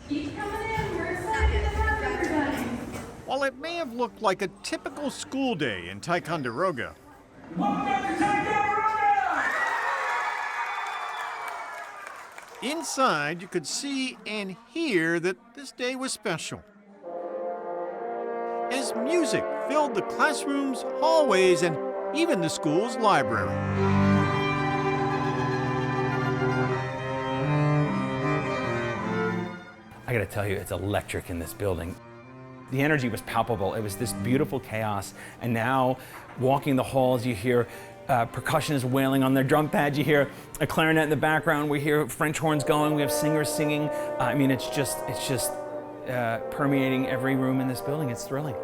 Keep coming in. We're excited to have everybody. While it may have looked like a typical school day in Ticonderoga, Welcome to Ticonderoga! inside you could see and hear that this day was special, as music filled the classrooms, hallways, and even the school's library. I gotta tell you, it's electric in this building. The energy was palpable. It was this beautiful chaos. And now, walking the halls, you hear percussionists wailing on their drum pads. You hear a clarinet in the background. We hear French horns going. We have singers singing. I mean, it's just permeating every room in this building. It's thrilling.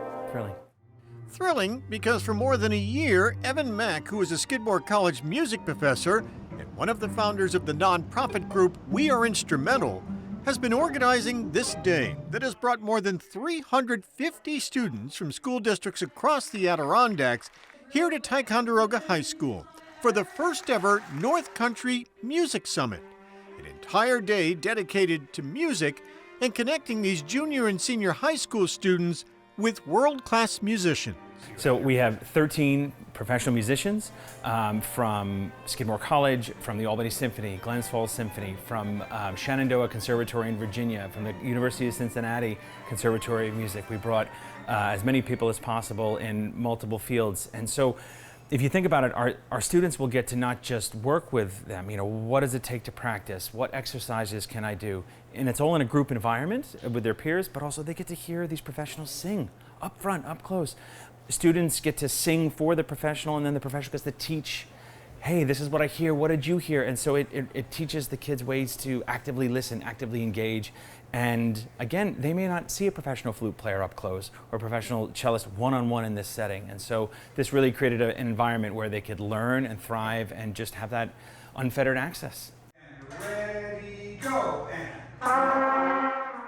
Thrilling because for more than a year, Evan Mack, who is a Skidmore College music professor and one of the founders of the nonprofit group We Are Instrumental, has been organizing this day that has brought more than 350 students from school districts across the Adirondacks here to Ticonderoga High School for the first ever North Country Music Summit, an entire day dedicated to music and connecting these junior and senior high school students with world-class musicians. So we have 13 professional musicians from Skidmore College, from the Albany Symphony, Glens Falls Symphony, from Shenandoah Conservatory in Virginia, from the University of Cincinnati Conservatory of Music. We brought as many people as possible in multiple fields. And so if you think about it, our students will get to not just work with them, what does it take to practice? What exercises can I do? And it's all in a group environment with their peers, but also they get to hear these professionals sing up front, up close. Students get to sing for the professional, and then the professional gets to teach, hey, this is what I hear, what did you hear? And so it teaches the kids ways to actively listen, actively engage. And again, they may not see a professional flute player up close or a professional cellist one-on-one in this setting. And so this really created an environment where they could learn and thrive and just have that unfettered access. And ready, go,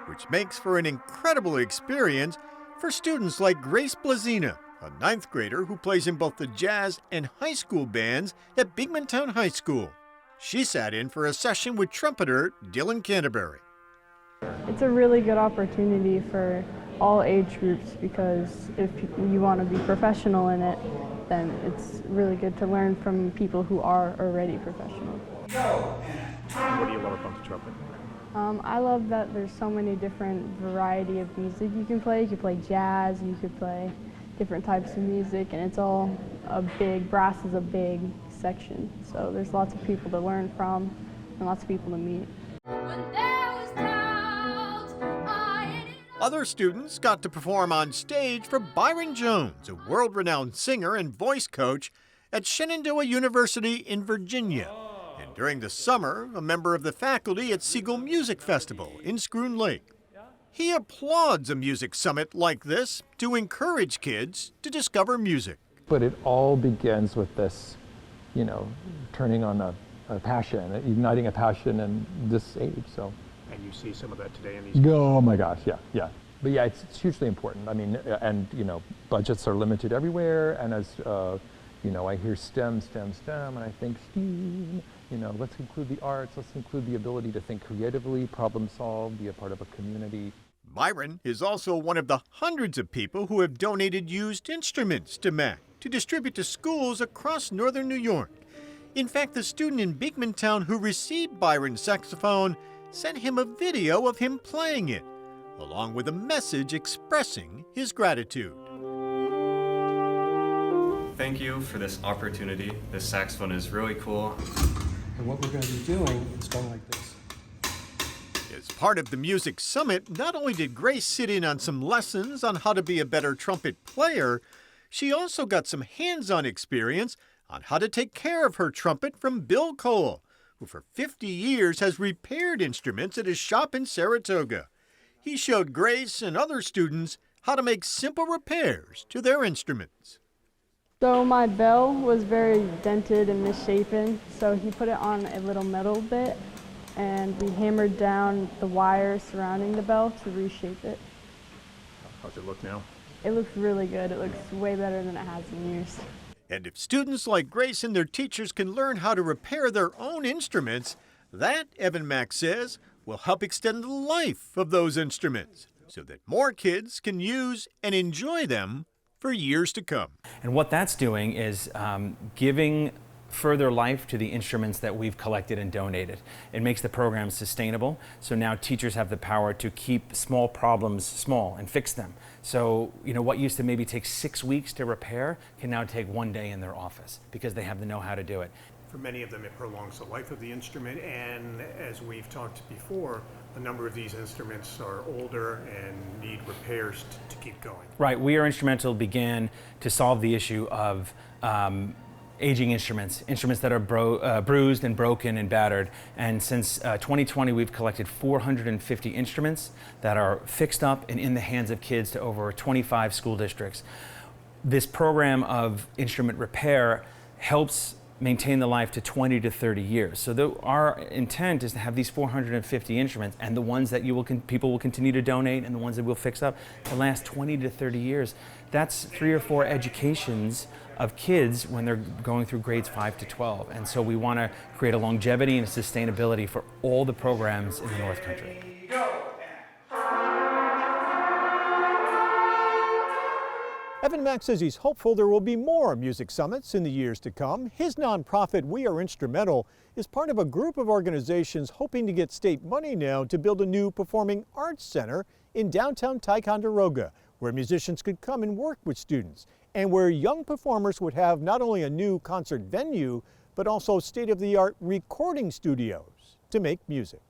Which makes for an incredible experience for students like Grace Blazina, a ninth grader who plays in both the jazz and high school bands at Bigmantown High School. She sat in for a session with trumpeter Dylan Canterbury. It's a really good opportunity for all age groups because if you want to be professional in it, then it's really good to learn from people who are already professional. What do you love about the trumpet? I love that there's so many different variety of music you can play. You could play jazz, you could play different types of music, and it's all brass is a big section. So there's lots of people to learn from and lots of people to meet. Other students got to perform on stage for Byron Jones, a world-renowned singer and voice coach at Shenandoah University in Virginia. And during the summer, a member of the faculty at Siegel Music Festival in Scroon Lake. He applauds a music summit like this to encourage kids to discover music. But it all begins with this, turning on a passion, igniting a passion in this age. So. And you see some of that today in these. Oh my gosh, yeah. But yeah, it's hugely important. I mean, and budgets are limited everywhere. And as I hear STEM, and I think STEAM. Let's include the arts. Let's include the ability to think creatively, problem solve, be a part of a community. Byron is also one of the hundreds of people who have donated used instruments to Mac to distribute to schools across northern New York. In fact, the student in Bigmantown who received Byron's saxophone sent him a video of him playing it, along with a message expressing his gratitude. Thank you for this opportunity. This saxophone is really cool. And what we're going to be doing is going like this. As part of the Music Summit, not only did Grace sit in on some lessons on how to be a better trumpet player, she also got some hands-on experience on how to take care of her trumpet from Bill Cole, who for 50 years has repaired instruments at his shop in Saratoga. He showed Grace and other students how to make simple repairs to their instruments. So my bell was very dented and misshapen, so he put it on a little metal bit, and we hammered down the wires surrounding the bell to reshape it. How's it look now? It looks really good. It looks way better than it has in years. And if students like Grace and their teachers can learn how to repair their own instruments, that, Evan Mack says, will help extend the life of those instruments so that more kids can use and enjoy them for years to come. And what that's doing is giving further life to the instruments that we've collected and donated. It makes the program sustainable, so now teachers have the power to keep small problems small and fix them. So, what used to maybe take 6 weeks to repair can now take 1 day in their office because they have the know-how to do it. For many of them, it prolongs the life of the instrument, and as we've talked before, a number of these instruments are older and need repairs to keep going. Right, We Are Instrumental began to solve the issue of aging instruments that are bruised and broken and battered. And since 2020, we've collected 450 instruments that are fixed up and in the hands of kids to over 25 school districts. This program of instrument repair helps maintain the life to 20 to 30 years. So our intent is to have these 450 instruments, and the ones that people will continue to donate and the ones that we'll fix up to last 20 to 30 years. That's 3 or 4 educations of kids when they're going through grades 5 to 12. And so we want to create a longevity and a sustainability for all the programs in the North Country. Evan Mack says he's hopeful there will be more music summits in the years to come. His nonprofit, We Are Instrumental, is part of a group of organizations hoping to get state money now to build a new performing arts center in downtown Ticonderoga, where musicians could come and work with students, and where young performers would have not only a new concert venue, but also state-of-the-art recording studios to make music.